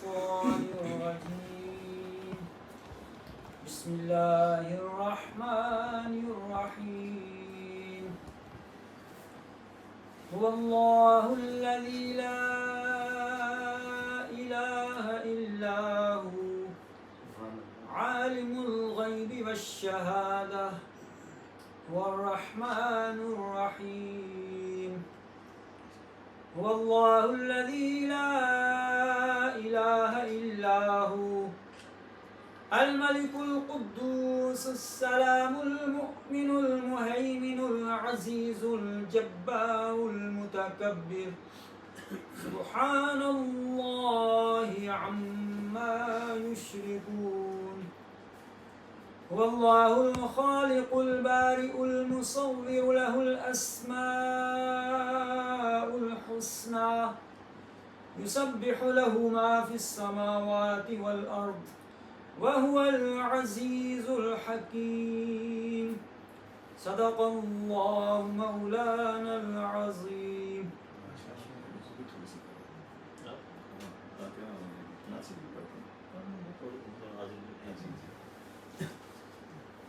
الشيطان الرجيم بسم الله الرحمن الرحيم هو الله الذي لا إله إلا هو عالم الغيب والشهادة هو الرحمن الرحيم هو الله الذي لا إله إلا هو الملك القدوس السلام المؤمن المهيمن العزيز الجبار المتكبر سبحان الله عما يشركون هو الله الخالق البارئ المصور له الأسماء الحسنى يسبح له ما في السماوات والأرض وهو العزيز الحكيم صدق الله مولانا العظيم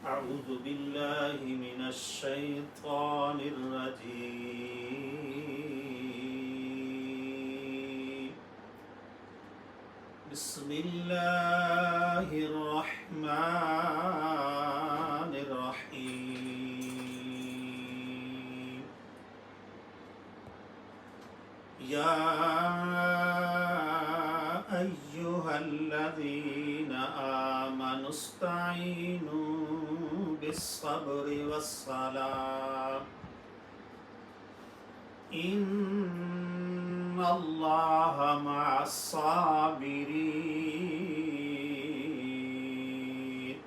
أعوذ بالله من الشيطان الرجيم بسم الله الرحمن الرحيم يا أيها الذين آمنوا استعينوا بالصبر والصلاة إن الله مع الصابرين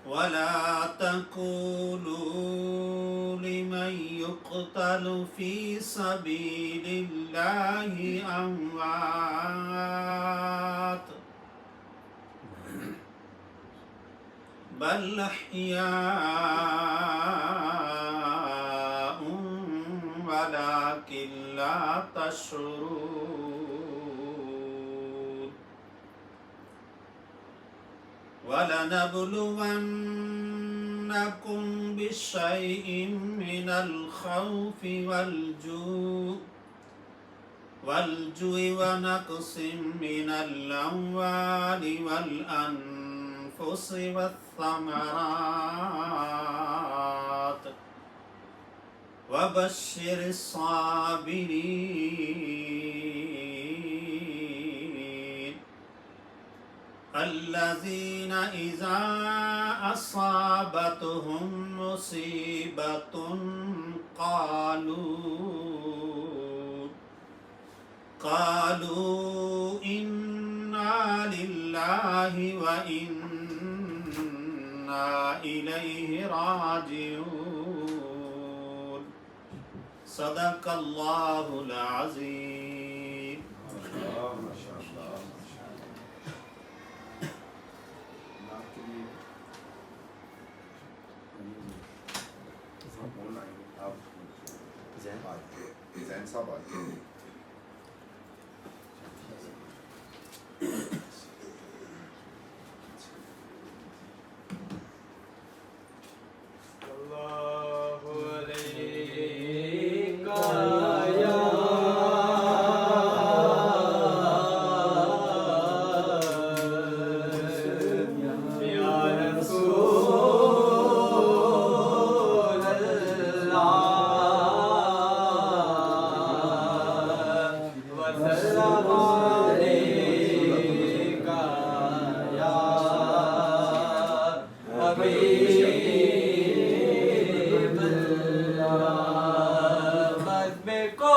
ولا تقولوا لمن يقتل في سبيل الله أموات بل أحياء ولكن لا تشعرون ولنبلونكم بشيء من الخوف والجوع ونقص من الأموال والأنفس والثمرات وبشر الصابرين الذين إذا أصابتهم مصيبة قالوا إنا لله وإنا إليه راجعون صدق الله العظيم ما شاء الله زين صبر الله عليك يا رسول الله وسلم عليك يا حبيب الله مذبح کو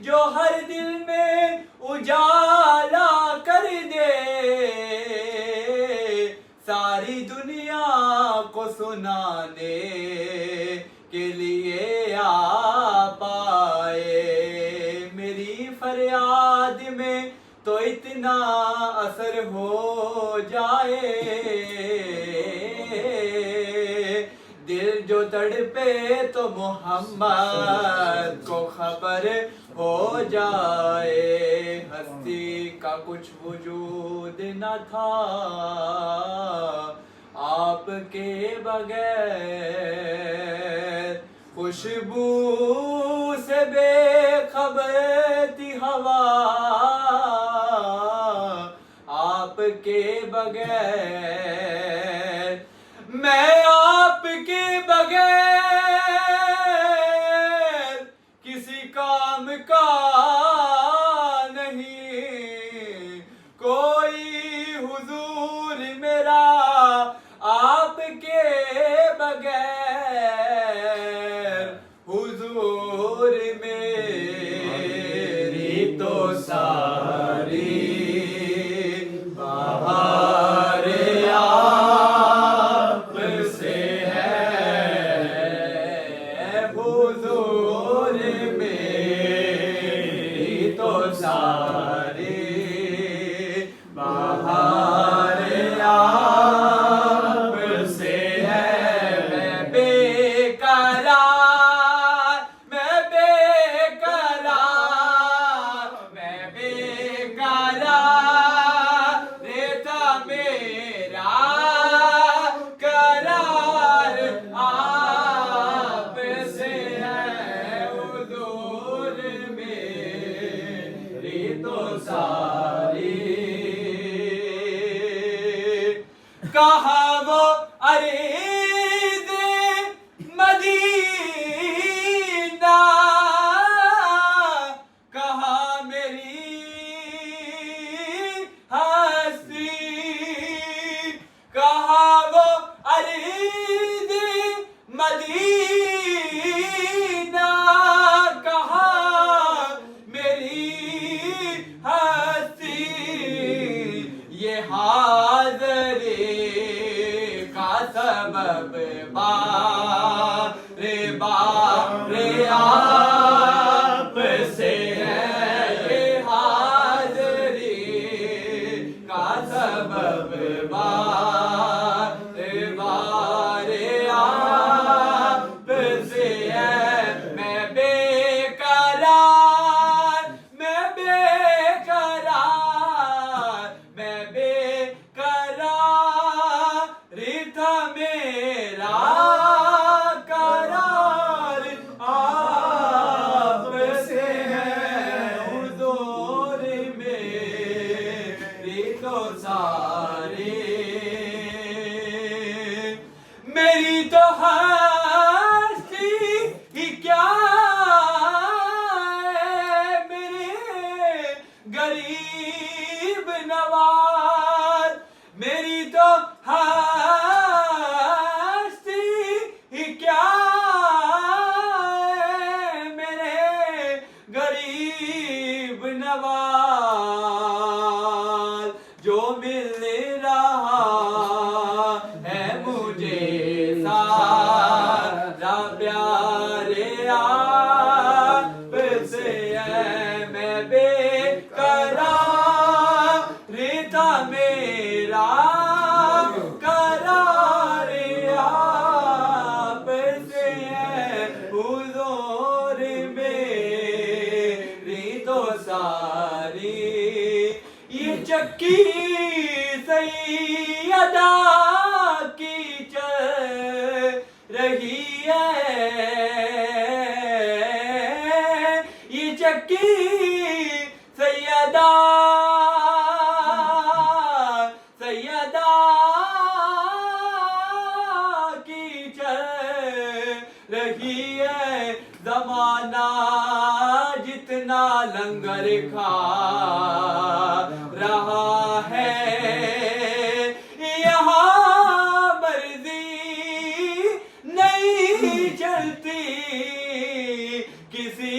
جو ہر دل میں اجالا کر دے، ساری دنیا کو سنانے کے لیے آ پائے۔ میری فریاد میں تو اتنا اثر ہو جائے، دل جو تڑپے تو محمد کو خبر ہو جائے۔ ہستی کا کچھ وجود نہ تھا آپ کے بغیر، خوشبو سے بے خبر تھی ہوا آپ کے بغیر، میں آپ کے بغیر کسی کام کا نہیں، کوئی حضور میرا آپ کے بغیر، حضور میری تو ساری بہار آپ سے ہے، حضور میری تو ساری بہار آپ سے ہے۔ میں بے قرار، میں بے قرار، میں بے قرار، رہتا میرا قرار آپ سے ہے، حضور میری تو ساری کہاں وہ عریض مدینہ، کہاں میری ہستی، کہاں وہ عریض مدینہ، کہاں میری ہستی، یہ حاضری کا سبب بار آپ سے ہے، یہ حاضری کا سبب بار آپ سے ہے۔ میں بے قرار، میں بے قرار، میں بے قرار، تھا میرا قرار آپ سے ہے، حضور میری تو ساری، میری تو ہستی ہی کیا ہے، میرے غریب نواز، میری تو ہستی ہی کیا ہے، میرے غریب نواز، جو مل رہا ہے مجھے سارا پیار آپ سے ہے، میں بے قرار، تھا میرا قرار آپ سے ہے، حضور میری تو ساری، یہ چکی سیدہ کی چل رہی ہے، یہ چکی سیدہ کی چل رہی ہے، زمانہ جتنا لنگر کھا رہا ہے، یہاں مرضی نہیں چلتی کسی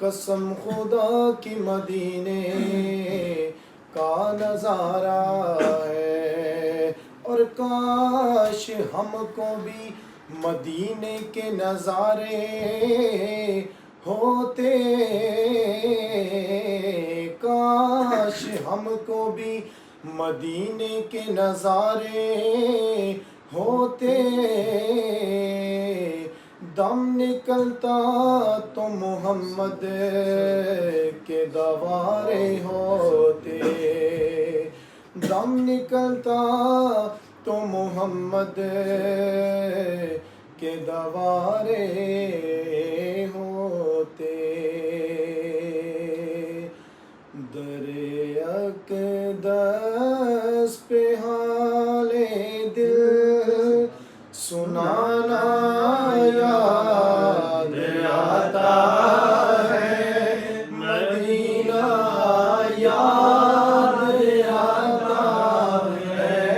قسم خدا کی مدینے کا نظارہ ہے، اور کاش ہم کو بھی مدینے کے نظارے ہوتے، کاش ہم کو بھی مدینے کے نظارے ہوتے، دم نکلتا تو محمد کے دوارے ہوتے، دم نکلتا تو محمد کے دوارے ہوتے، در اقدس پہ حال دل سنانا یاد آتا ہے، مدینہ یاد آتا ہے،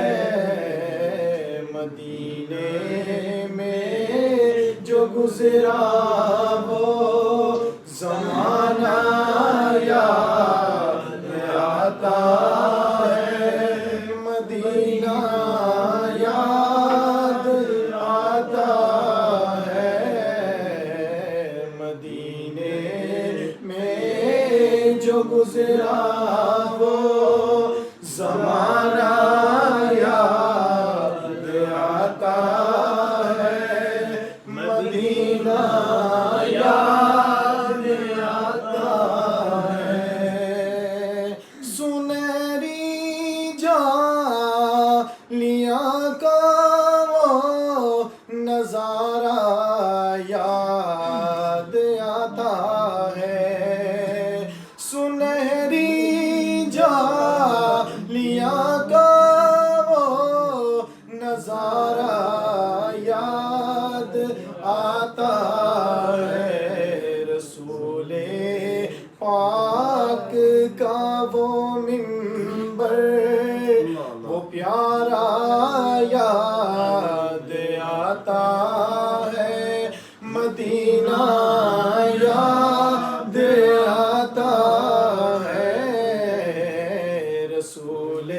مدینے میں جو گزرا وہ زمانہ یاد آتا ہے، مدینہ یاد آتا ہے، مدینے میں جو گزرا وہ زمانہ یاد آتا ہے، مدینہ یاد آتا ہے، سنہری جالیاں کا وہ نظارہ یاد آتا ہے، سنہری جالیاں کا وہ نظارہ یاد آتا ہے، رسول پاک کا وہ منبر وہ پیارا یاد آتا ہے، مدینہ یاد آتا ہے، رسول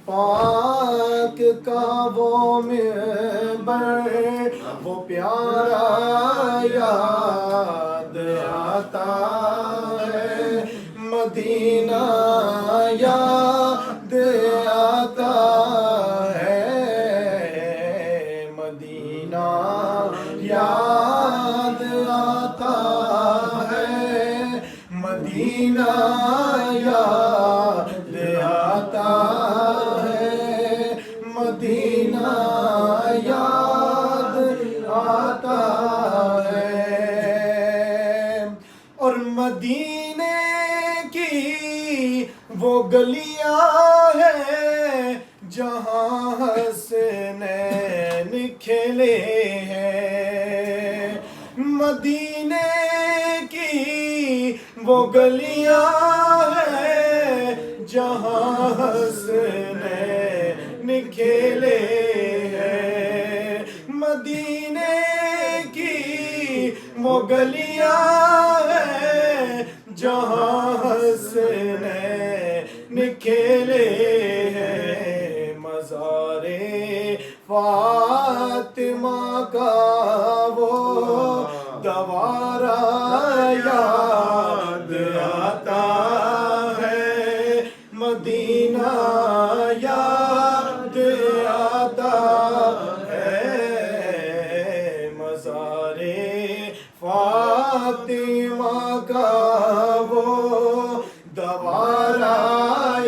پاک کا وہ منبر وہ پیارا یاد آتا ہے، مدینہ یاد آتا ہے، مدینہ یاد آتا ہے، مدینہ یاد آتا ہے، مدینہ یاد آتا ہے، اور مدینے کی وہ گلیاں ہیں جہاں حسنین کھلے ہیں، مدینے کی وہ گلیاں ہیں جہاں حسنین کھلے ہیں، مدینے کی وہ گلیاں ہیں جہاں حسنین کھلے ہیں، مزار فاطمہ کا وہ دوارہ یاد آتا ہے، مدینہ یاد آتا ہے، مزار فاطمہ کا وہ دوارہ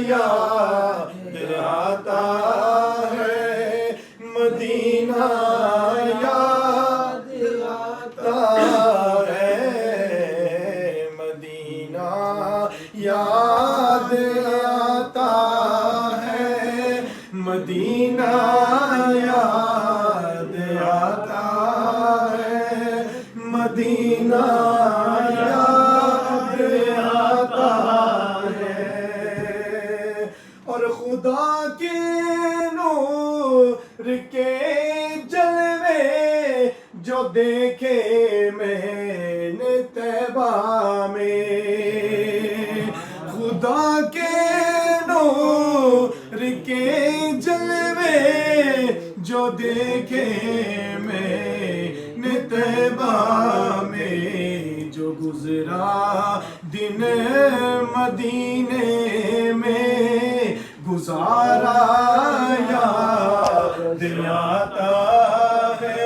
یاد آتا ہے، مدینہ یاد آتا ہے، مدینہ یاد آتا ہے، مدینہ یاد آتا ہے، مدینہ یاد آتا ہے، اور خدا کے نور کے جلوے جو دیکھے میں نے طیبہ خدا کے نور کے جلوے جو دیکھے میں نے طیبہ میں، جو گزرا دن مدینے میں گزارا یاد آتا ہے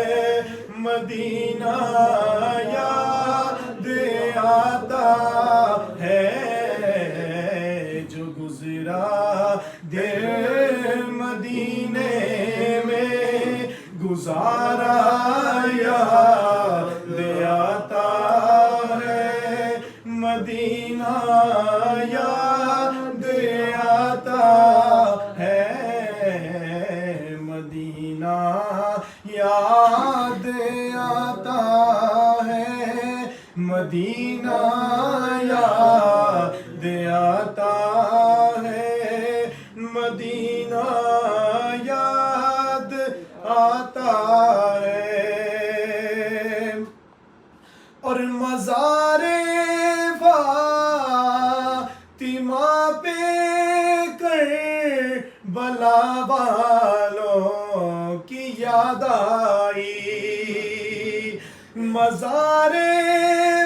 مدینہ، یاد آتا ہے جو گزرا دن مدینے میں گزارا یاد آتا ہے مدینہ، یاد آتا ہے مدینہ، یاد آتا ہے مدینہ، یاد آتا ہے مدینہ، یاد آتا ہے۔ اور مزار فاطمہ پہ کربلا والوں کی یاد آئی، مزار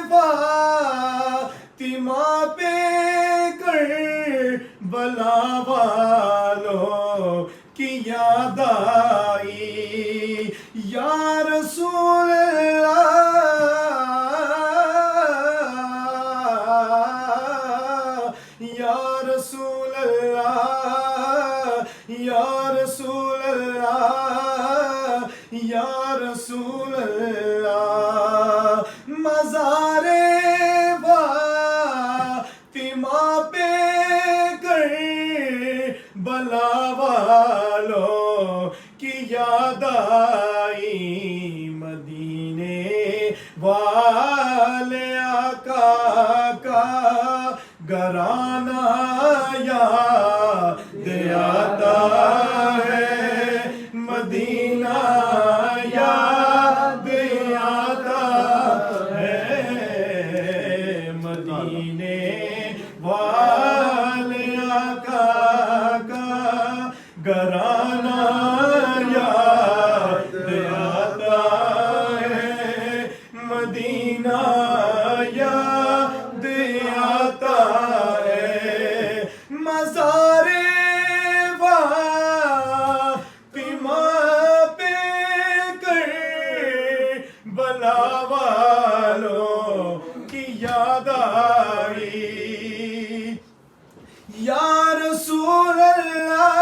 فاطمہ پہ کربلا والوں کی یاد آئی، یا رسول اللہ، یا رسول اللہ، یا رسول اللہ، یا رسول اللہ، مزار فاطمہ پہ کربلا والوں کی یاد آئی، مدینے والے آقا کا گھرانہ یاد آتا ہے مدینہ، یاد آتا ہے مدینے والے آقا کا گھرانہ یاد آتا ہے مدینہ، یاد آتا ہے مزار فاطمہ پہ کربلا والوں کی یاد آئی، یا رسول اللہ،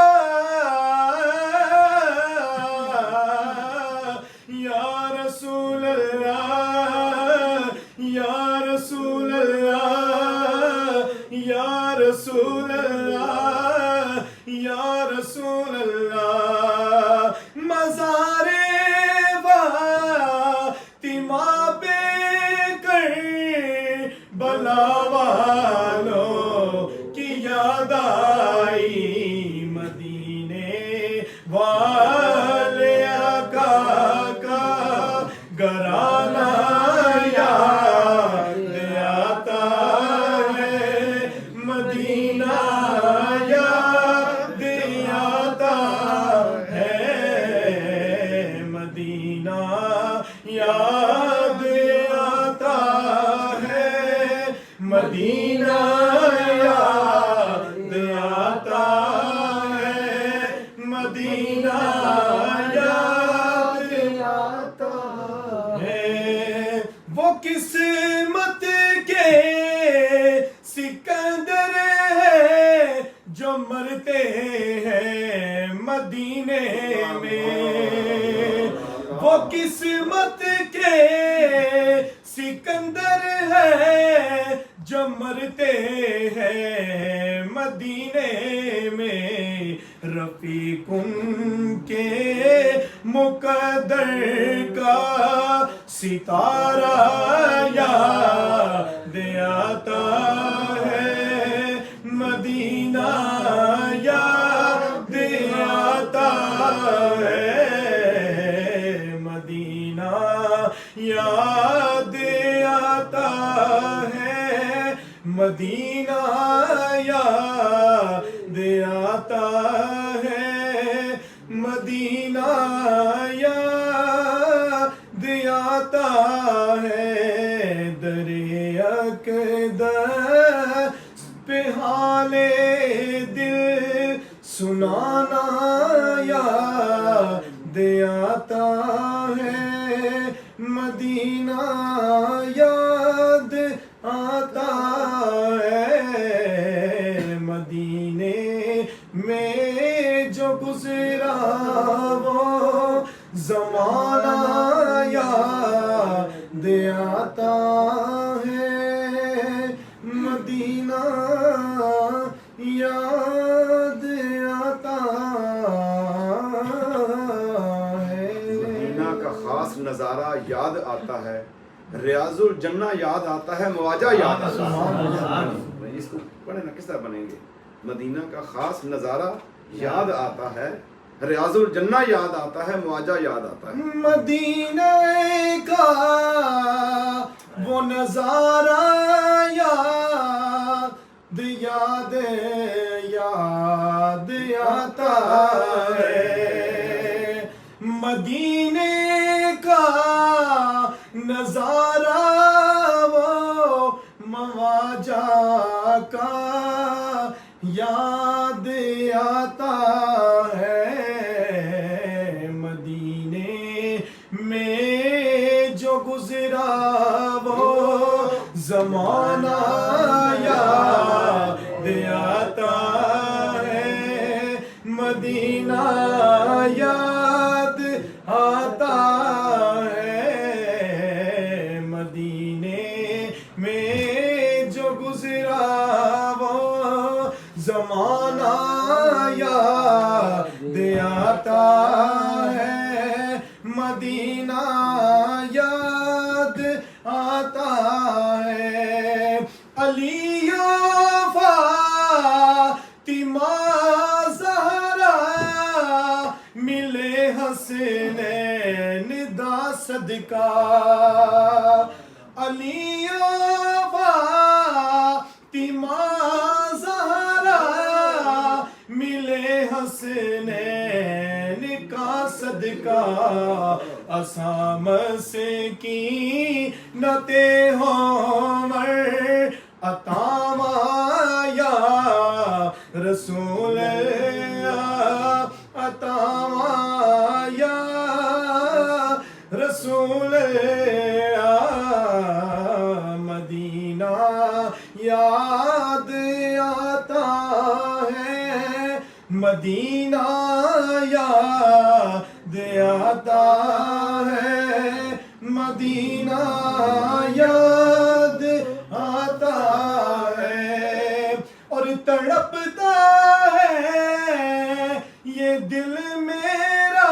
یا رسول اللہ، یا رسول اللہ، یا رسول اللہ، یا رسول اللہ، مزار فاطمہ پہ کربلا والوں کی یاد آئی، مدینے والے آقا کا گھرانہ یاد آتا ہے مدینہ، یاد آتا ہے مدینہ، یاد آتا ہے مدینہ، یاد آتا ہے مدینہ، یاد آتا ہے۔ وہ قسمت کے سکندر ہیں جو مرتے ہیں مدینے میں، وہ قسمت کے سکندر ہیں جو مرتے ہیں مدینے میں، رفیق ان کے مقدر کا ستارہ یاد آتا ہے مدینہ، یاد آتا ہے مدینہ، یاد آتا ہے مدینہ یاد آتا ہے مدینہ یاد آتا ہے دریا اقدس پہ حال دل سنانا یاد آتا ہے مدینہ یاد آتا ہے مدینے میں جو گزرا وہ زمانہ یاد آتا ہے مدینہ یاد آتا ہے مدینہ کا خاص نظارہ یاد آتا ہے ریاض الجنہ یاد آتا ہے مواجہ یاد آتا ہے اس کو پڑھیں نا کس طرح بنیں گے مدینہ کا خاص نظارہ یاد آتا ہے ریاض الجنہ یاد آتا ہے مواجہ یاد آتا ہے مدینہ کا وہ نظارہ یاد آتا ہے مدینے کا نظارہ وہ مواجہ کا یاد آتا ہے مدینے میں جو گزرا وہ زمانہ یاد آتا ہے مدینہ یاد آتا ہے مدینے میں جو گزرا وہ زمانہ یاد آتا ہے مدینہ یاد آتا ہے علی و فاطمہ زہرا ملے حسنین دا صدقہ علی و فاطمہ زہرا ملے حسنین کا صدقہ اسام سے کی نتے عمر عطا یا رسول اللہ عطا یا رسول اللہ مدینہ یاد آتا ہے مدینہ یاد آتا ہے مدینہ یاد آتا ہے اور تڑپتا ہے یہ دل میرا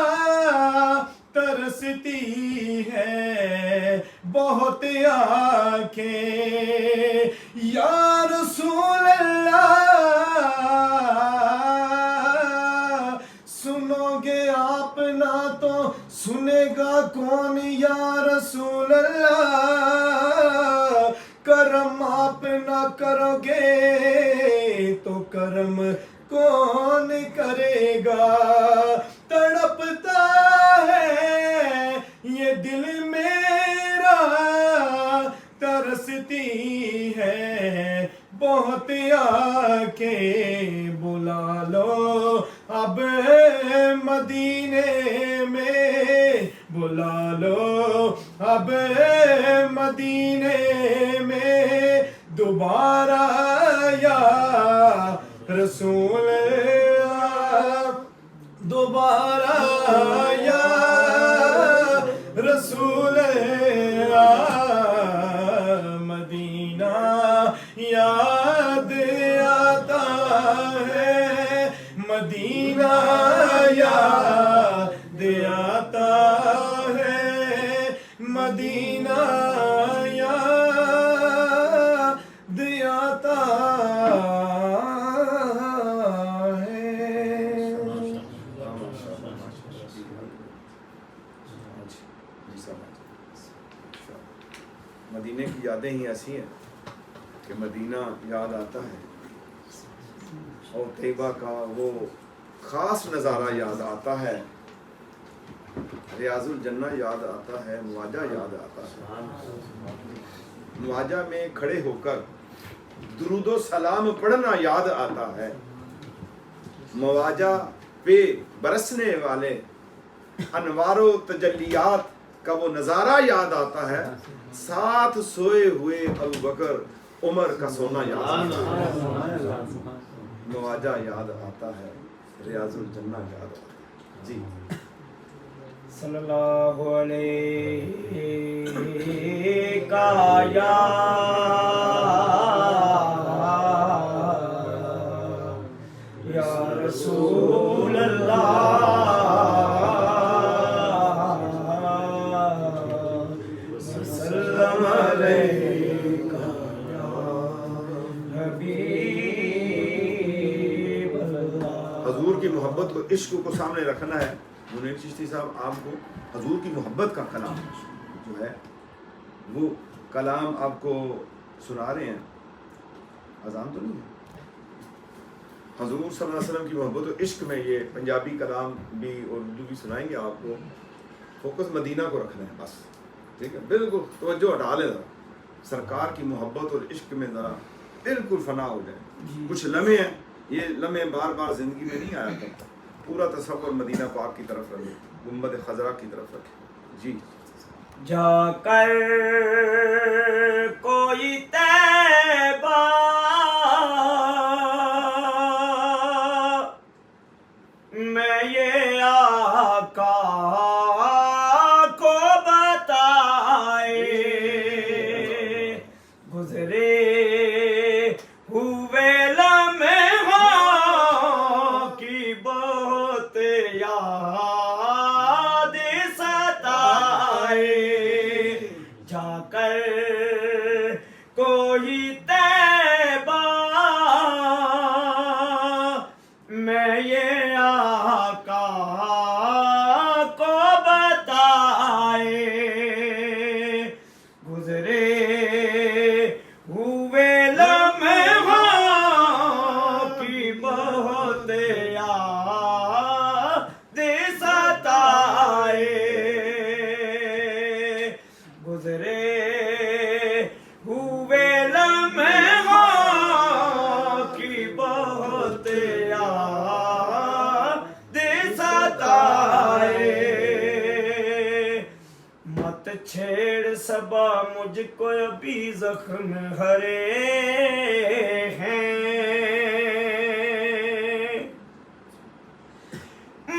ترستی ہے بہت آنکھیں یا رسول اللہ سنو گے آپ نہ تو سنے گا کون یا رسول اللہ کرم آپ نہ کرو گے تو کرم کون کرے گا تڑپتا ہے یہ دل میرا ترستی ہے بہت آنکھیں بلا لو اب مدینے میں بلا لو اب مدینے میں دوبارہ یا رسول اللہ دوبارہ یا رسول اللہ مدینہ یاد آتا ہے مدینہ یاد آتا ہے مدینہ یاد آتا مدینے کی یادیں ہی ایسی ہیں کہ کہ مدینہ یاد آتا ہے اور طیبہ کا وہ خاص نظارہ یاد آتا ہے، ریاض الجنہ یاد آتا ہے، مواجہ یاد آتا ہے۔ مواجہ میں کھڑے ہو کر درود و سلام پڑھنا یاد آتا ہے، مواجہ پہ برسنے والے انوار و تجلیات کا وہ نظارہ یاد آتا ہے، ساتھ سوئے ہوئے ابوبکر عمر کا سونا یاد آتا ہے، مواجہ یاد آتا ہے، ریاض الجنہ یاد آتا ہے۔ جی صلی اللہ علیہ کا یا رسول اللہ وسلم علیکہ یا حبیب اللہ۔ حضور کی محبت کو، عشق کو سامنے رکھنا ہے۔ منیر چشتی صاحب آپ کو حضور کی محبت کا کلام جو ہے وہ کلام آپ کو سنا رہے ہیں، اذان تو نہیں ہے، حضور صلی اللہ علیہ وسلم کی محبت و عشق میں یہ پنجابی کلام بھی اور اردو بھی سنائیں گے آپ کو۔ فوکس مدینہ کو رکھنا ہے بس، ٹھیک ہے؟ بالکل توجہ ہٹا لیں ذرا، سرکار کی محبت اور عشق میں ذرا بالکل فنا ہو جائے۔ کچھ لمحے ہیں، یہ لمحے بار بار زندگی میں نہیں آیا کرتا، پورا تصور مدینہ پاک کی طرف رکھے، گنبد خضرا کی طرف رکھے۔ جی جا کر کوئی طیبہ میں یہ آقا کو بتائے، گزرے ہوئے لمحوں کی بہت یاد ستائے، جا کر کوئی طیبہ میں یہ آقا کو بتائے، گزرے ہوئے لمحوں کی بہت یاد ستائے، گزرے ہوئے لمحوں کی بہت یاد ستائے، مت چھیڑ صبا مجھ کو ابھی زخم ہرے ہیں،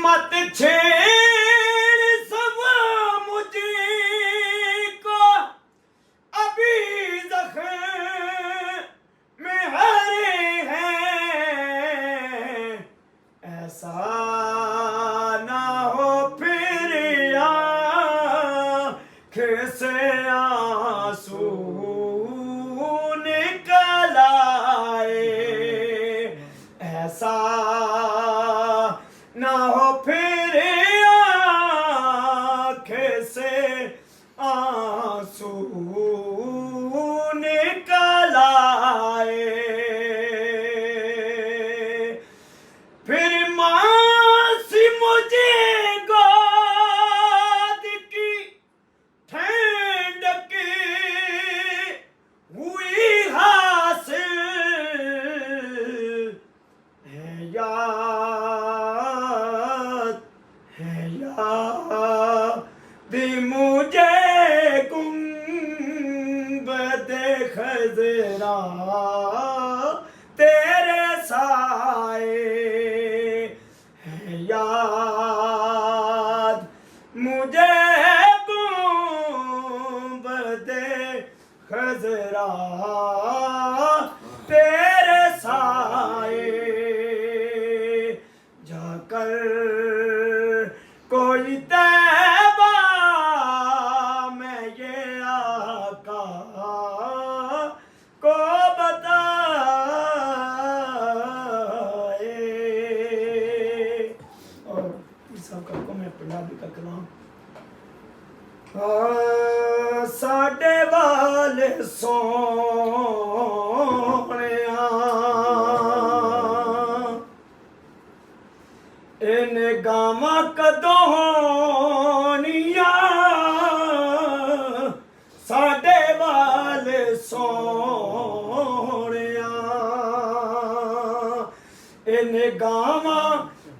مت چھیڑ صبا مجھ کو ابھی زخم ہرے ہیں، ایسا نہ ہو پھر آنکھ سے آنسو نکل آئے، ایسا نہ ہو پھر آنکھ سے آنسو نکل آئے، پھر ماں سی مجھے گود کی ٹھنڈک ہوئی حاصل ہے، یاد ہے یاد مجھے گنبد خضرا تیرے سائے، ہے یاد مجھے گنبد خضرا تیرے سائے، جا کر کوئی طیبہ میں یہ آقا کو بتائے۔ اور اس کا میں پنجابی کا کلام ساڈے والے سونے گاواں کدوں ہونیاں ساڈے وال سونیاں ان گاواں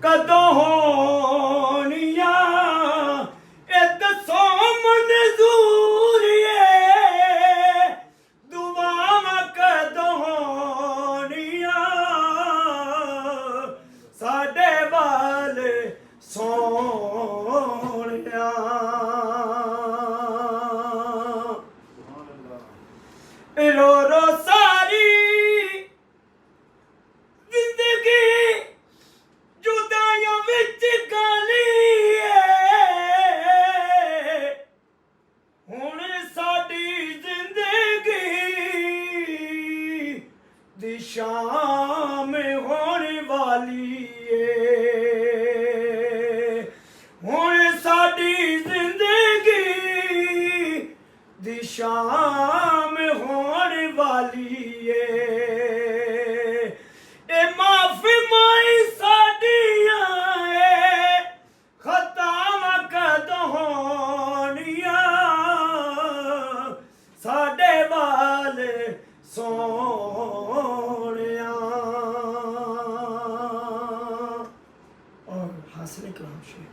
کدوں ہونیاں اے دسو منظور دعاواں کدوں ہونیاں ساڈے وال سونیاں رو رو ساری زندگی جدائیاں وچ گالی ہن ساڈی زندگی دی شام ہون والی ہن ساڈی زندگی دی شام ہون والی اے معافی مائی ساڈیاں خطاواں کدوں ہونیاں ساڈے وال سونیاں اور حاصل کلام شعر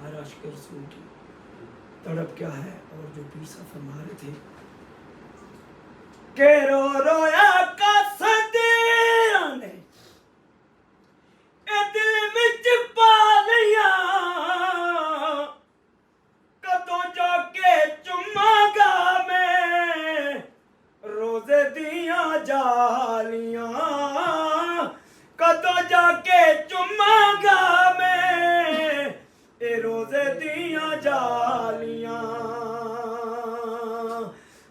ہر عاشق رسول کی تڑپ کیا ہے اور جو پیسا فرما رہے تھے کہ رو رویا کا صدیاں نے اے دل وچ پا لیا کدوں جا کے چوماں گا میں روزے دیاں جالیاں کدوں جا کے چوماں گا میں اے روزے دیاں جالیاں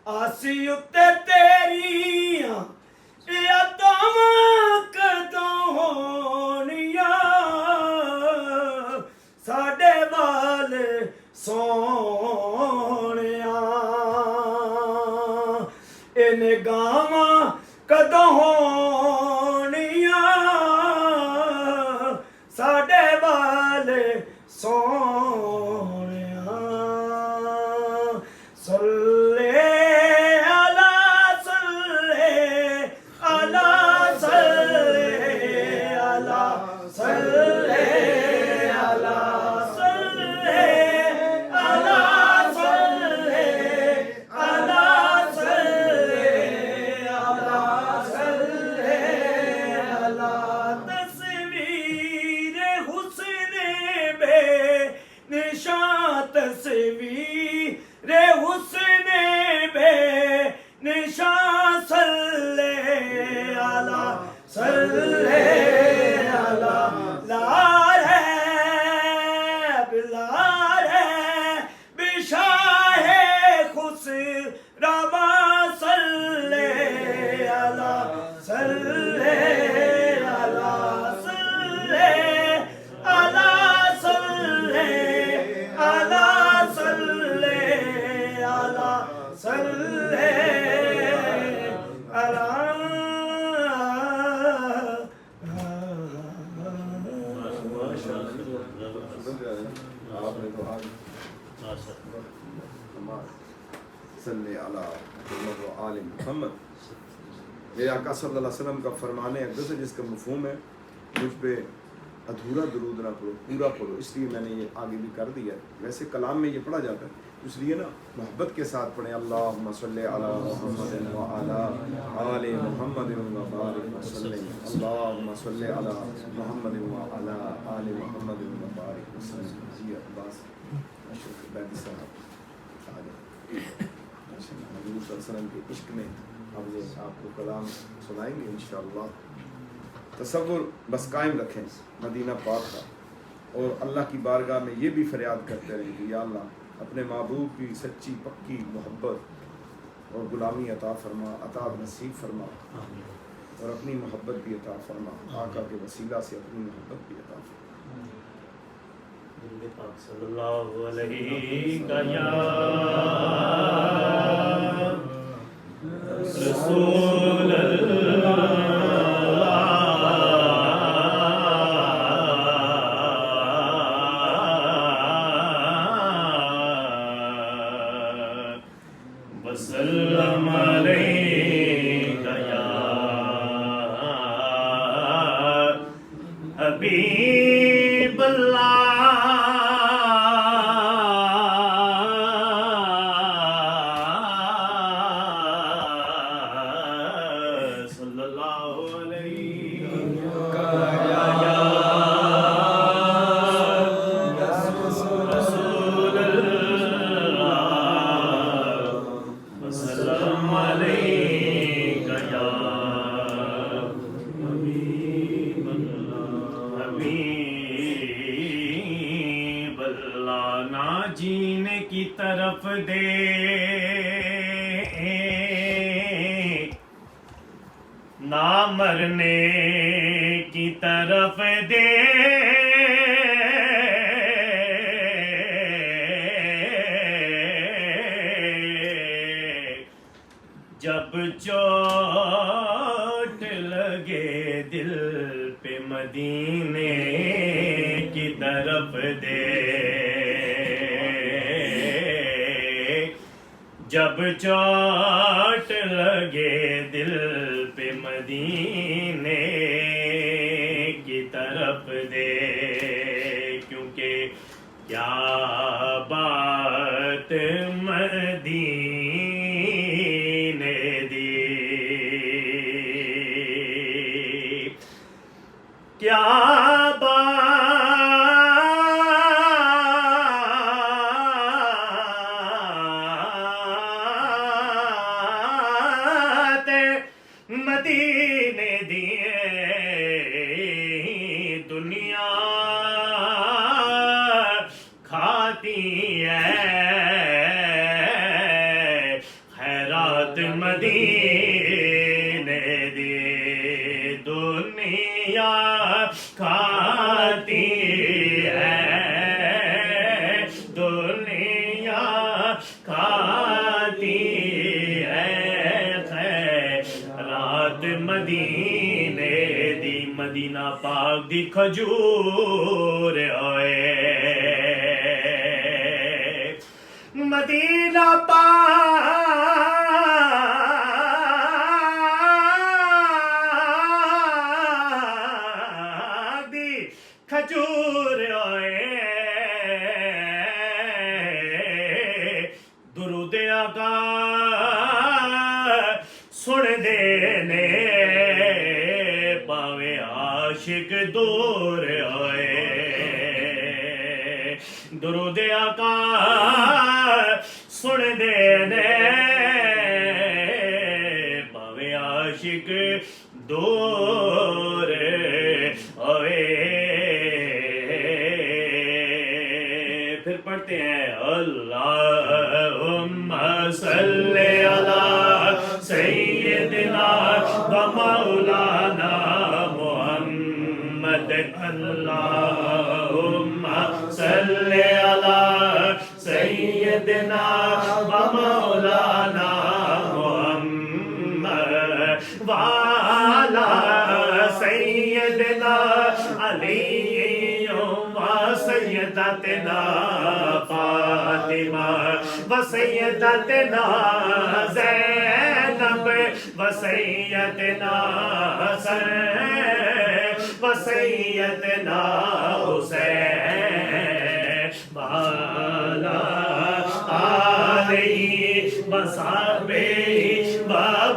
آسی اتے تیریاں یاداواں کدوں ہونیاں ساڈے وال سونیاں ان گاواں کدوں ہونیاں ساڈے وال سونیاں صلی علی صلی علی صلی علی صلی علی صلی علی صلی علی صلی علی صلی علی تصویر حسن بے نشان تصویر حسن بے نشان صلی علی صلی علی لار ہے بلار ہے بشاہ خس رواں صلی علی صلی علی صلی علی صلی علی صلی علی صلی آپ نے تو آج صلی علی محمد و آل محمد میرے آقا صلی اللہ علیہ وسلم کا فرمان اقدس ہے جس کا مفہوم ہے مجھ پہ ادھورا درود نہ پڑھو پورا پڑھو، اس لیے میں نے یہ آگے بھی کر دیا ہے۔ ویسے کلام میں یہ پڑھا جاتا ہے، اس لیے نا محبت کے ساتھ پڑھیں اللہم صلی علی محمد و علی آل محمد و بارک وسلم، اللہم صلی علی محمد و علی آل محمد و بارک وسلم۔ جی عباس اشرف بیدی صاحب حضور صلی اللہ علیہ وسلم کے عشق میں اب یہ آپ کو کلام سنائیں گے انشاءاللہ۔ تصور بس قائم رکھیں مدینہ پاک کا، اور اللہ کی بارگاہ میں یہ بھی فریاد کرتے رہیں کہ یا اللہ اپنے محبوب کی سچی پکی محبت اور غلامی عطا فرما، عطا نصیب فرما، اور اپنی محبت بھی عطا فرما، آقا کے وسیلہ سے اپنی محبت بھی عطا فرما۔ صلی اللہ علیہ رسول اللہ حبیب اللہ صلی اللہ علیہ رسول اللہ وسلم علیک یا حبیب اللہ نہ جینے کی طرف دے نہ مرنے کی طرف دے جب چوٹ لگے دل پہ مدینے کی طرف دے جب چوٹ لگے دل پہ مدینے کی طرف دے کیونکہ کیا بات مدینے دی کیا بات مدینے دیے دنیا کھاتی ہے خیرات مدینے دی دنیا کھاتی ہے دنیا کھاتی ہے خیرات مدینے دی مدینہ پاک دی کھجور ہوئے مدینہ پاک دی کھجور ہوئے درود آقا سن دینے پاوے عاشق دور ہوئے درود آقا سن دینے پاوے عاشق دور ہوئے پھر پڑھتے ہیں اللہم صلی علی سیدنا و مولانا محمد اللہم صلی علی سیدنا و مولانا محمد وعلا سیدنا علی و سیدتنا فاطمہ و سیدتنا زینب و سیدنا حسن و سیدنا حسین والا آلہ و صحبہ و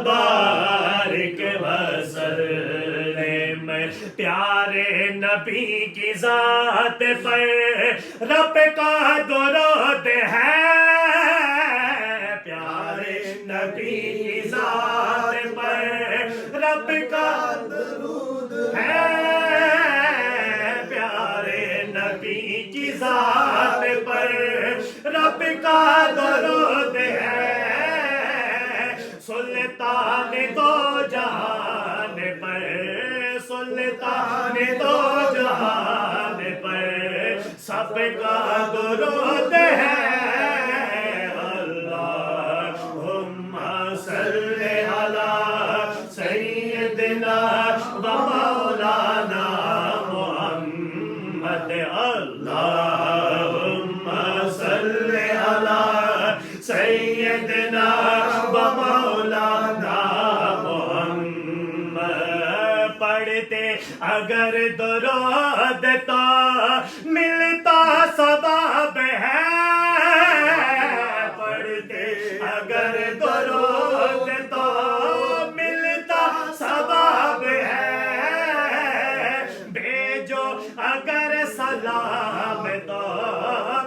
بارک وسلم پیارے نبی کی ذات پر رب کا درود ہے پیارے نبی کی ذات پر رب کا درود ہے پیارے نبی کی ذات پر رب کا درود ہے سلطان دو جہان پر سلطان دو جہان پر سب کا درود ہے اللہم صلی علی سیدنا و مولانا محمد اللہم صلی علی سیدنا و مولانا محمد پڑھتے اگر درود تو ملتا ثواب ہے، پڑھتے اگر درود تو ملتا ثواب ہے، بھیجو اگر سلام تو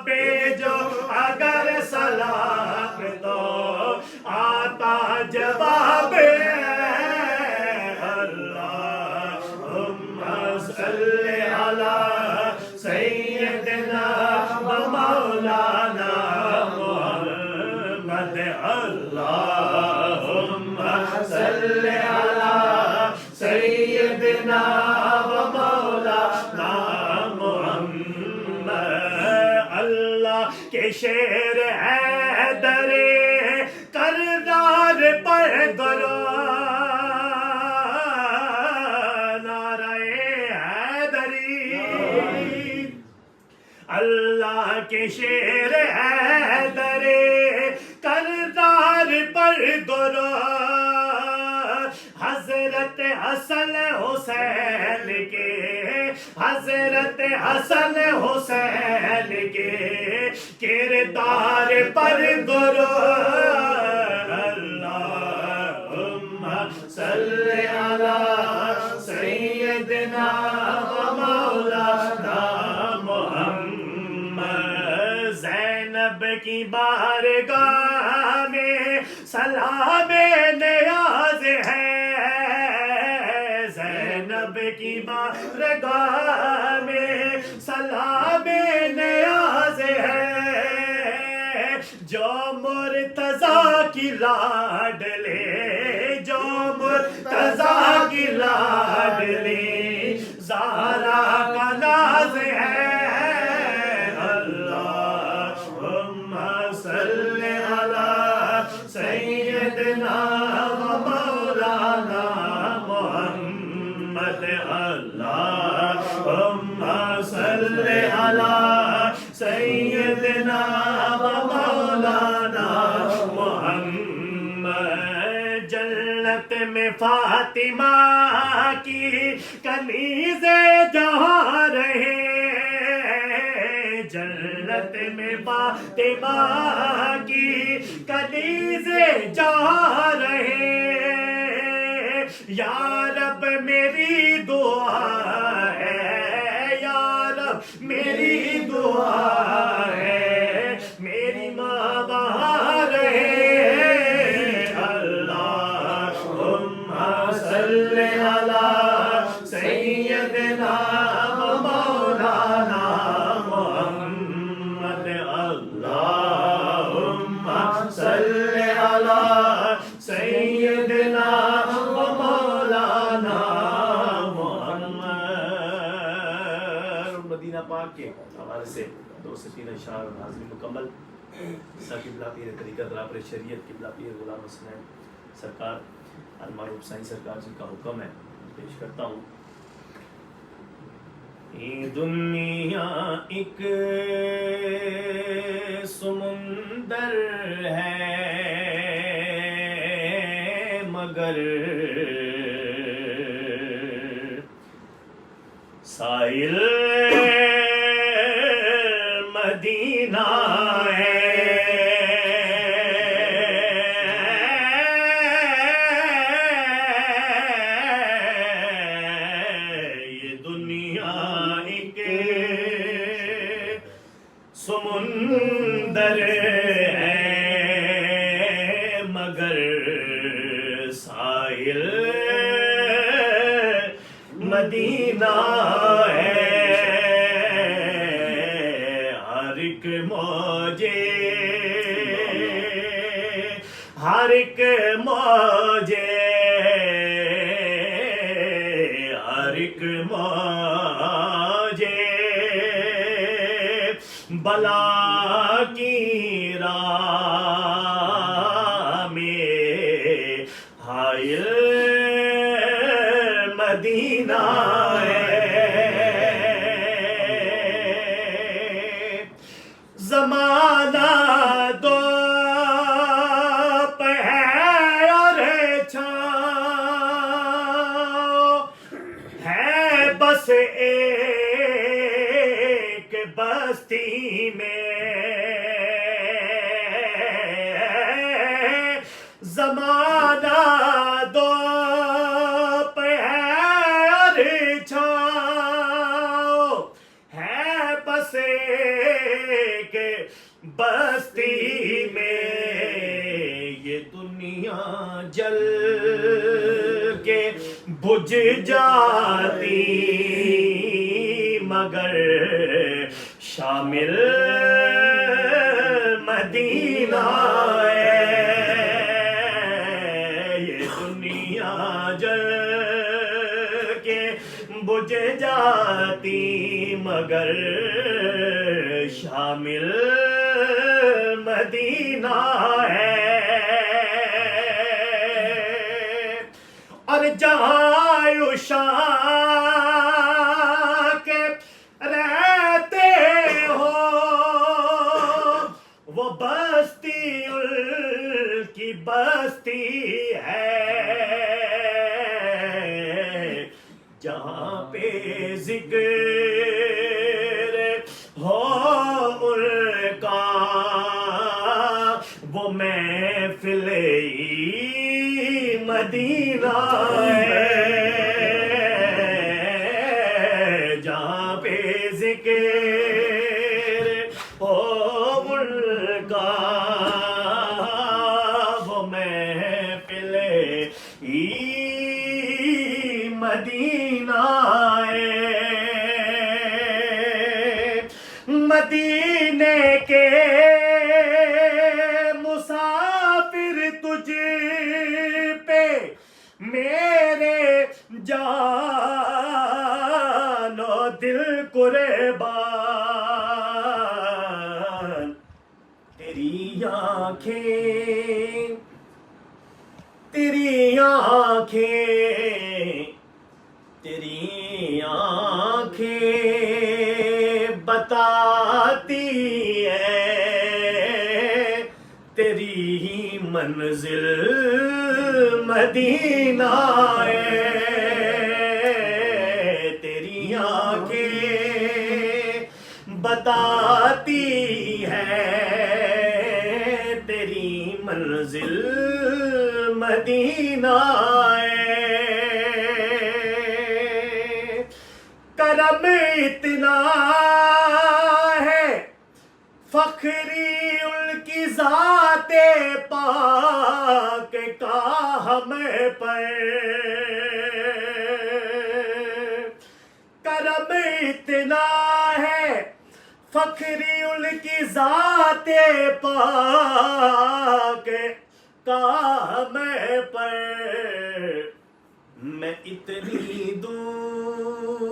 بھیجو اگر سلام تو آتا جواب ہے۔ اللہم صلی علی سیدنا و مولانا محمد، اللہم صلی علی سیدنا و مولانا محمد۔ اللہ کے شیر حیدر کردار پر درود، نعرہ حیدری، اللہ کے شیر حیدر کردار پر درود، حضرت حسن حسین کے، حضرت حسن حسین کے کردار پر درود، اللہم صلی علی سیدنا و مولانا محمد۔ زینب کی بارگاہ میں سلام نیاز ہے، زینب کی بارگاہ میں سلام نیاز ہے، جو مرتضیٰ کی لاڈلے، جو مرتضیٰ کی لاڈلی زہرا کا ناز ہے، اللہم صلی علی سیدنا و مولانا محمد، اللہم صلی علی سیدنا و مولانا محمد۔ جنت میں فاطمہ کی کنیزیں جہاں رہے، جنت میں فاطمہ کی کنیزیں جہاں رہے، یا رب میری دعا ہے، یا رب میری دعا ہے، میری ماں وہاں رہے، اللہم صلی علی سیدنا و مولانا محمد، اللہم صلی علی سیدنا و مولانا محمد۔ مدینہ پاک کے حوالے سے 2 سے 3 اشعار حاضری مکمل قبلہ پیر طریقت رابر شریعت قبلہ پیر غلام حسین سرکار المعروف سائیں سرکار جن کا حکم ہے پیش کرتا ہوں۔ یہ دنیا ایک سمندر ہے مگر ساحل مدینہ ہے، یہ دنیا ایک سمندر ہے مگر ساحل مدینہ ہے، ہر ایک موجے ہر ایک موجے ہر ایک موجے بلا کی راہ میں حائل مدینہ ہے، زمانہ دو پہ ہے اور چھاؤ، ایک بستی میں زمانہ دو پہر چھاؤ ہے بس ایک بستی میں یہ دنیا جل کے بجھ جاتی مگر شامل مدینہ ہے یہ دنیا جل کے بجھ جاتی مگر شامل مدینہ ہے اور جہاں عشاق کے رہتے ہو وہ بستی ان کی بستی ہے جہاں پہ ذکر ہو ان کا وہ محفل مدینہ ہے جہاں پہ ذکر ہو ان کا وہ محفل مدینہ ہے مدینے کے مسافر تجھ پہ میرے جان و دل قربان تیری آنکھیں تیری آنکھیں بتاتی ہے تیری منزل مدینہ ہے تیری آنکھیں بتاتی ہے تیری منزل مدینہ ہے کرم اتنا ہے فخری ان کی ذات پاک کا ہمیں پر کرم اتنا ہے فخری ان کی ذات پاک کا ہمیں پر میں اتنی دور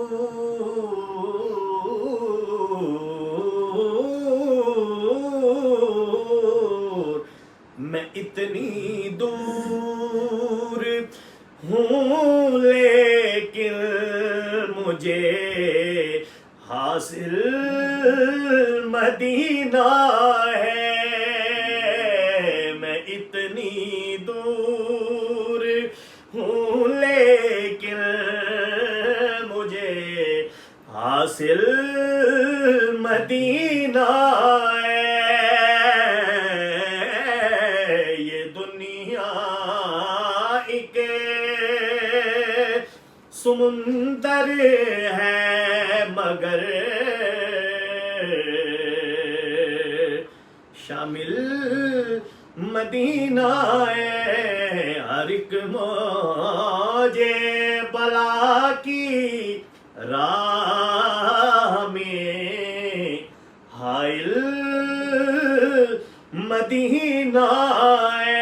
میں اتنی دور ہوں لیکن مجھے حاصل مدینہ ہے میں اتنی دور ہوں لیکن مجھے حاصل مدینہ ہے یہ دنیا ایک سمندر ہے مگر شامل مدینہ ہے ہر ایک موج بلا کی راہ میں حائل مدینہ ہے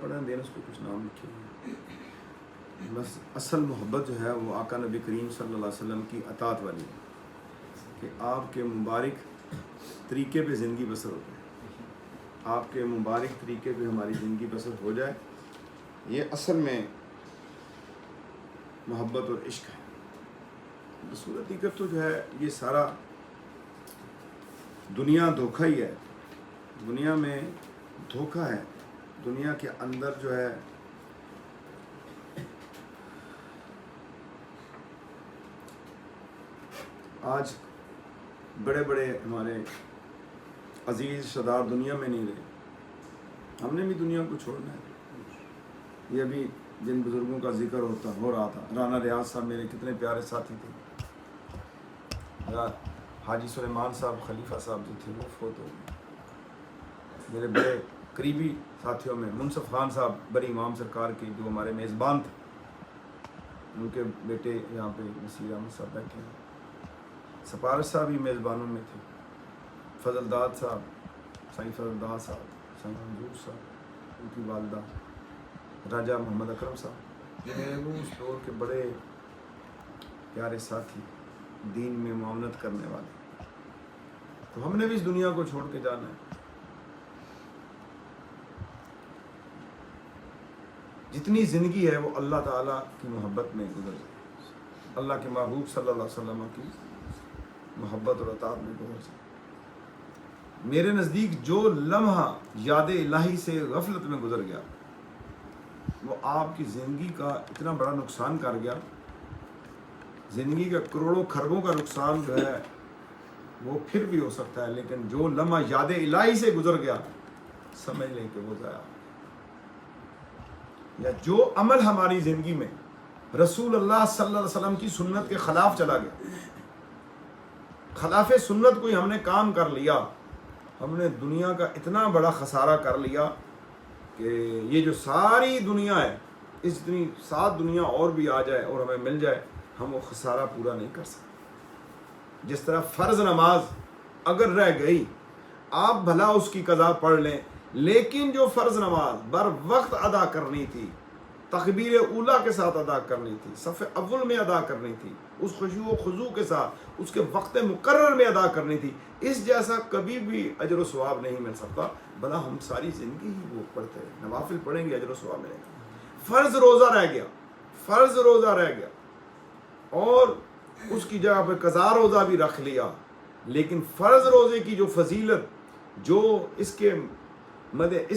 پڑھیں دین اس کو کچھ نام لکھے ہوئے بس اصل محبت جو ہے وہ آقا نبی کریم صلی اللہ علیہ وسلم کی اطاعت والی ہے کہ آپ کے مبارک طریقے پہ زندگی بسر ہو جائے آپ کے مبارک طریقے پہ ہماری زندگی بسر ہو جائے یہ اصل میں محبت اور عشق ہے بصورت حقیقت تو جو ہے یہ سارا دنیا دھوکہ ہی ہے، دنیا میں دھوکہ ہے، دنیا کے اندر جو ہے آج بڑے بڑے ہمارے عزیز شدار دنیا میں نہیں رہے، ہم نے بھی دنیا کو چھوڑنا ہے۔ یہ بھی جن بزرگوں کا ذکر ہو رہا تھا، رانا ریاض صاحب میرے کتنے پیارے ساتھی تھے، حاجی سلیمان صاحب خلیفہ صاحب جو تھے وہ فوت ہو گئے۔ میرے بڑے قریبی ساتھیوں میں منصف خان صاحب بڑی امام سرکار کے جو ہمارے میزبان تھے، ان کے بیٹے یہاں پہ نصیر احمد صاحب بیٹھے ہیں، سپارش صاحب بھی میزبانوں میں تھے، فضل داد صاحب، سائیں فضل داد صاحب، سائیں منظور صاحب، ان کی والدہ راجہ محمد اکرم صاحب، یہ میرے وہ اس دور کے بڑے پیارے ساتھی، دین میں معاونت کرنے والے۔ تو ہم نے بھی اس دنیا کو چھوڑ کے جانا ہے۔ جتنی زندگی ہے وہ اللہ تعالیٰ کی محبت میں گزر جائے، اللہ کے محبوب صلی اللہ علیہ وسلم کی محبت اور اطاعت میں گزر جائے۔ میرے نزدیک جو لمحہ یاد الہی سے غفلت میں گزر گیا وہ آپ کی زندگی کا اتنا بڑا نقصان کر گیا، زندگی کا کروڑوں خربوں کا نقصان جو ہے وہ پھر بھی ہو سکتا ہے، لیکن جو لمحہ یاد الہی سے گزر گیا سمجھ لیں کہ وہ ضائع، یا جو عمل ہماری زندگی میں رسول اللہ صلی اللہ علیہ وسلم کی سنت کے خلاف چلا گیا، خلاف سنت کوئی ہم نے کام کر لیا، ہم نے دنیا کا اتنا بڑا خسارہ کر لیا کہ یہ جو ساری دنیا ہے، اس اتنی 7 دنیا اور بھی آ جائے اور ہمیں مل جائے، ہم وہ خسارہ پورا نہیں کر سکتے۔ جس طرح فرض نماز اگر رہ گئی، آپ بھلا اس کی قضا پڑھ لیں، لیکن جو فرض نماز بر وقت ادا کرنی تھی، تکبیر اولیٰ کے ساتھ ادا کرنی تھی، صف اول میں ادا کرنی تھی، اس خشوع و خضوع کے ساتھ اس کے وقت مقرر میں ادا کرنی تھی، اس جیسا کبھی بھی اجر و ثواب نہیں مل سکتا۔ بھلا ہم ساری زندگی ہی وہ پڑھتے ہیں، نوافل پڑھیں گے اجر و ثواب ملے گا۔ فرض روزہ رہ گیا، فرض روزہ رہ گیا اور اس کی جگہ پہ قضا روزہ بھی رکھ لیا، لیکن فرض روزے کی جو فضیلت، جو اس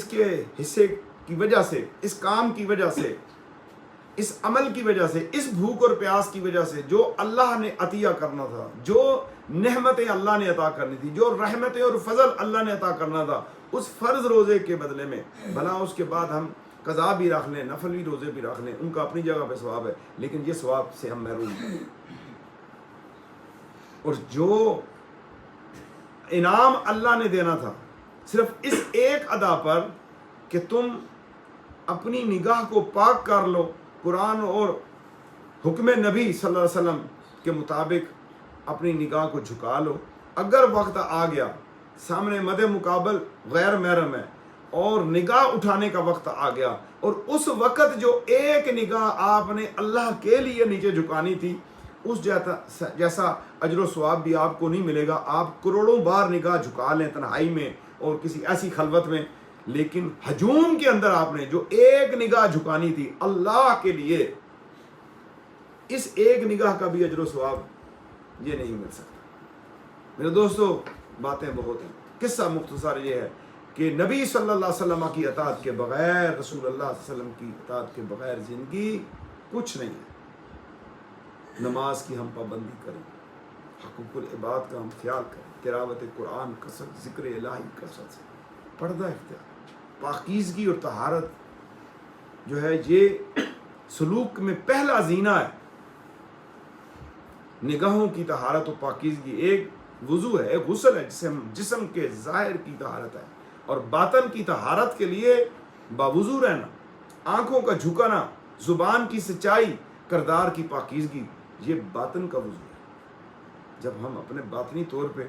کے حصے کی وجہ سے، اس کام کی وجہ سے، اس عمل کی وجہ سے، اس بھوک اور پیاس کی وجہ سے جو اللہ نے عطیہ کرنا تھا، جو نعمتیں اللہ نے عطا کرنی تھی، جو رحمتیں اور فضل اللہ نے عطا کرنا تھا، اس فرض روزے کے بدلے میں بھلا اس کے بعد ہم قضا بھی رکھ لیں، نفلی روزے بھی رکھ لیں، ان کا اپنی جگہ پہ ثواب ہے، لیکن یہ ثواب سے ہم محروم ہیں۔ اور جو انعام اللہ نے دینا تھا صرف اس ایک ادا پر کہ تم اپنی نگاہ کو پاک کر لو، قرآن اور حکم نبی صلی اللہ علیہ وسلم کے مطابق اپنی نگاہ کو جھکا لو۔ اگر وقت آ گیا، سامنے مد مقابل غیر محرم ہے اور نگاہ اٹھانے کا وقت آ گیا، اور اس وقت جو ایک نگاہ آپ نے اللہ کے لیے نیچے جھکانی تھی، اس جیسا اجر و ثواب بھی آپ کو نہیں ملے گا۔ آپ کروڑوں بار نگاہ جھکا لیں تنہائی میں اور کسی ایسی خلوت میں، لیکن ہجوم کے اندر آپ نے جو ایک نگاہ جھکانی تھی اللہ کے لیے، اس ایک نگاہ کا بھی اجر و ثواب یہ نہیں مل سکتا۔ میرے دوستو، باتیں بہت ہیں، قصہ مختصر یہ ہے کہ نبی صلی اللہ علیہ وسلم کی اطاعت کے بغیر، رسول اللہ صلی اللہ علیہ وسلم کی اطاعت کے بغیر زندگی کچھ نہیں ہے۔ نماز کی ہم پابندی کریں، حقوق العباد کا ہم خیال کریں، تلاوت قرآن کثرت، ذکر الہی کثرت سے، پردہ اختیار، پاکیزگی اور طہارت جو ہے یہ سلوک میں پہلا زینہ ہے۔ نگاہوں کی طہارت و پاکیزگی ایک وضو ہے، ایک غسل ہے جسے ہم جسم کے ظاہر کی طہارت ہے، اور باطن کی طہارت کے لیے باوضو رہنا، آنکھوں کا جھکانا، زبان کی سچائی، کردار کی پاکیزگی، یہ باطن کا وضو ہے۔ جب ہم اپنے باطنی طور پہ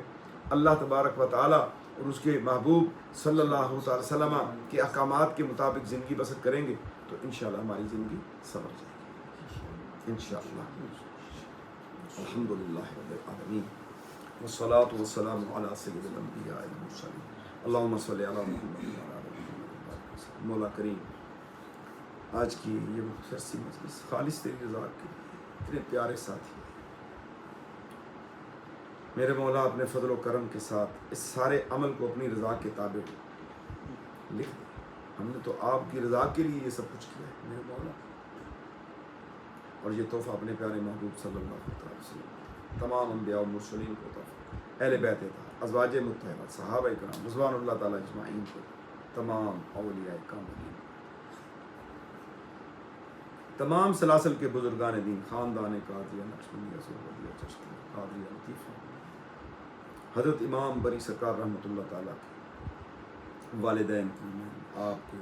اللہ تبارک و تعالی اور اس کے محبوب صلی اللہ علیہ وسلم کے احکامات کے مطابق زندگی بسر کریں گے تو انشاءاللہ ہماری زندگی سنور جائے گی انشاءاللہ۔ الحمدللہ رب العالمین والصلاة والسلام علی سید الانبیاء والمرسلین اللہم صلی علی محمد وعلی آل محمد۔ مولا کریم، آج کی یہ مختصر سی مجلس خالص تیری رضا کے اتنے پیارے ساتھی، میرے مولا اپنے فضل و کرم کے ساتھ اس سارے عمل کو اپنی رضا کے تابع لکھ دے. ہم نے تو آپ کی رضا کے لیے یہ سب کچھ کیا ہے میرے مولا. اور یہ تحفہ اپنے پیارے محبوب صلی اللہ علیہ وسلم تمام انبیاء و مرسلین کو تحفہ، اہل بیت اطہار، ازواج مطہرات، صحابہ کرام رضوان اللہ تعالیٰ اجمعین کو، تمام اولیاء کاملین، تمام سلاسل کے بزرگان دین، خاندان قادریہ، نقشبندیہ، سہروردیہ، چشتیہ، قادریہ، لطیفہ، حضرت امام بری سرکار رحمۃ اللہ تعالیٰ کے والدین کی، آپ کے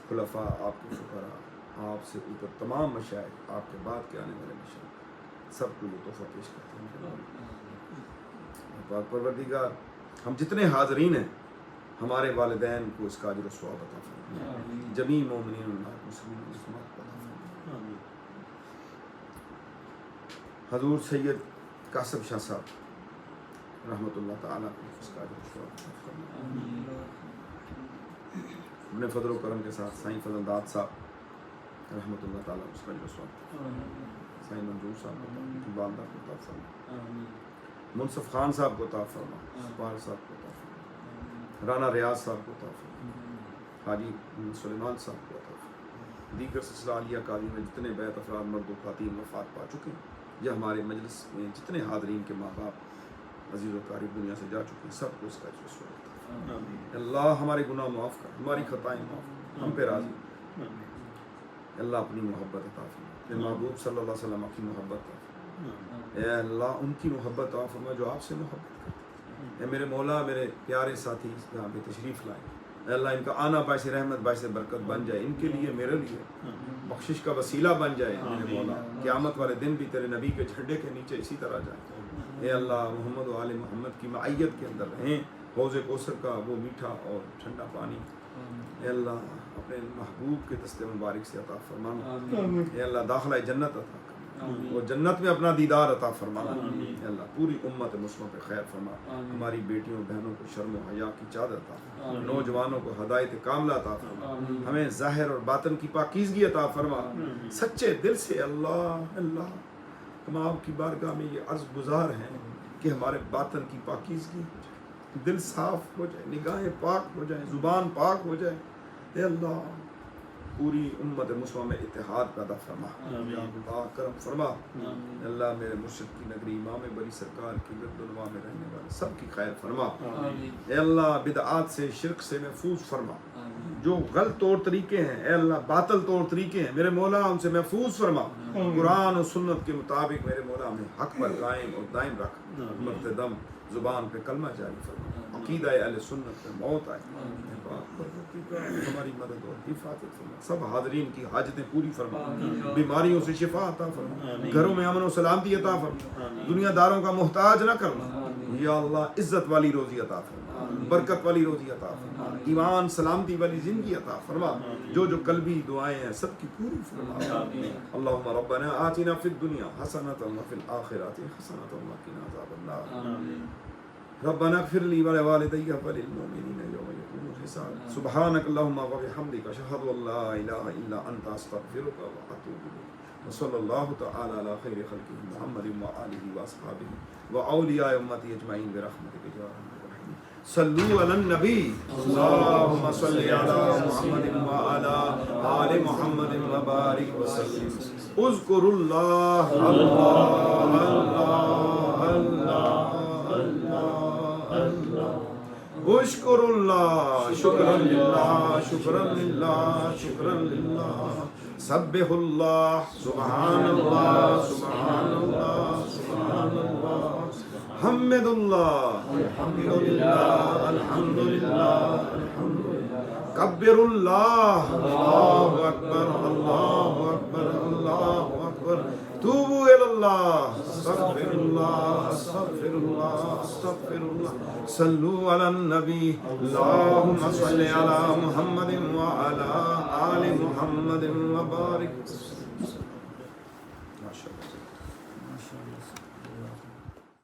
خلفاء، آپ کے فقراء، آپ سے اوپر تمام مشائخ، آپ کے بعد کے آنے والے مشائخ، سب کو یہ تحفہ پیش کرتے ہیں. پاک پروردگار ہم جتنے حاضرین ہیں ہمارے والدین کو اس کا اجر و ثواب عطا فرما، جمیع مومنین اللہ مسلمین مسلمات کو عطا فرما. حضور سید قاسم شاہ صاحب رحمۃ اللہ تعالیٰ کو اس کا اجر و ثواب عطا فرما. اپنے فضل و کرم کے ساتھ سائیں فضل داد صاحب رحمۃ اللہ تعالیٰ اس کا اجر و ثواب عطا فرما. سائیں منظور صاحب کو والدہ کو عطا فرما، منصف خان صاحب کو عطا فرما، سپار صاحب کو عطا فرما، رانا ریاض صاحب کو عطا فرما، حاجی سلیمان صاحب کو عطا فرما. دیگر سلسلہ عالیہ قاضی میں جتنے بیت افراد مرد و خواتین وفات پا چکے ہیں، یا ہمارے مجلس میں جتنے حاضرین کے ماں باپ عزیز و قریب دنیا سے جا چکے ہیں، سب کو اس کا اجر و ثواب عطا فرما. اللہ ہمارے گناہ معاف کر، ہماری خطائیں معاف کر، ہم پہ راضی. اللہ اپنی محبت عطا فرما، اپنے محبوب صلی اللہ علیہ وسلم کی محبت عطا فرما. اے اللہ ان کی محبت عطا فرما جو آپ سے محبت کرتے ہیں. اے میرے مولا میرے پیارے ساتھی یہاں پہ تشریف لائے، اے اللہ ان کا آنا باعث رحمت باعث برکت بن جائے، ان کے لیے میرے لیے بخشش کا وسیلہ بن جائے میرے مولا. قیامت والے دن بھی تیرے نبی کے جھنڈے کے نیچے اسی طرح جائیں. اے اللہ محمد و آل محمد کی معیت کے اندر رہیں، حوض کوثر کا وہ میٹھا اور ٹھنڈا پانی اے اللہ اپنے محبوب کے دست مبارک سے عطا فرمانا. اے اللہ داخلہ جنت عطا کرنا، وہ جنت میں اپنا دیدار عطا فرمانا. اے اللہ پوری امت مسلموں پہ خیر فرما، ہماری بیٹیوں بہنوں کو شرم و حیا کی چادر عطا فرما، نوجوانوں کو ہدایت کاملہ عطا فرما، ہمیں ظاہر اور باطن کی پاکیزگی عطا فرما. سچے دل سے اللہ ہم آپ کی بارگاہ میں یہ عرض گزار ہیں کہ ہمارے باطن کی پاکیزگی ہو جائے، دل صاف ہو جائے، نگاہیں پاک ہو جائیں، زبان پاک ہو جائے. اے اللہ پوری امت مسلمہ میں اتحاد پیدا فرما، کرم فرما. اللہ میرے مرشد کی نگری امام بری سرکار کی گرد و نواح میں رہنے والے سب کی خیر فرما. اے اللہ بدعات سے شرک سے محفوظ فرما، جو غلط طور طریقے ہیں اے اللہ باطل طور طریقے ہیں میرے مولا ان سے محفوظ فرما. قرآن و سنت کے مطابق میرے مولا ہمیں حق پر قائم اور دائم رکھ، مرتدم زبان پہ کلمہ جاری فرما، عقیدہ اہل سنت پہ موت آئے. ہماری مدد اور حفاظت فرما، سب حاضرین کی حاجتیں پوری فرما، بیماریوں سے شفا عطا فرما، گھروں میں امن و سلامتی عطا فرما، دنیا داروں کا محتاج نہ کرنا. یا اللہ عزت والی روزی عطا فرما، برکت والی روزی عطا فرما، ایمان سلامتی والی زندگی عطا فرما. جو قلبی دعائیں ہیں سب کی پوری فرما. اللہم ربنا آتنا فی الدنیا حسنۃ وفی الآخرۃ حسنۃ وقنا عذاب النار. ربنا اغفر لی ولوالدی وللمؤمنین یوم یقوم الحساب. سبحانک اللہم وبحمدک اشہد ان لا الہ الا انت استغفرک واتوب الیک. وصلی اللہ تعالی علی خیر خلقہ محمد وآلہ واصحابہ واولیاء امتی اجمعین برحمتک یا ارحم الراحمین. صلو علی النبی اللہم صلی علی محمد وعلی آل محمد وبارک وسلم. اذکروا اللہ اللہ اللہ اللہ اشکر اللہ شکرا للہ شکرا للہ شکرا للہ. سبح اللہ سبحان اللہ سبحان اللہ سبحان اللہ. حمد اللہ الحمد للہ الحمد للہ الحمد للہ. کبر اللہ اللہ اکبر اللہ اکبر اللہ اکبر. توبوا الی اللہ استغفر اللہ استغفر اللہ استغفر اللہ. صلوا علی النبی اللہم صل علی محمد وعلی آل محمد وبارک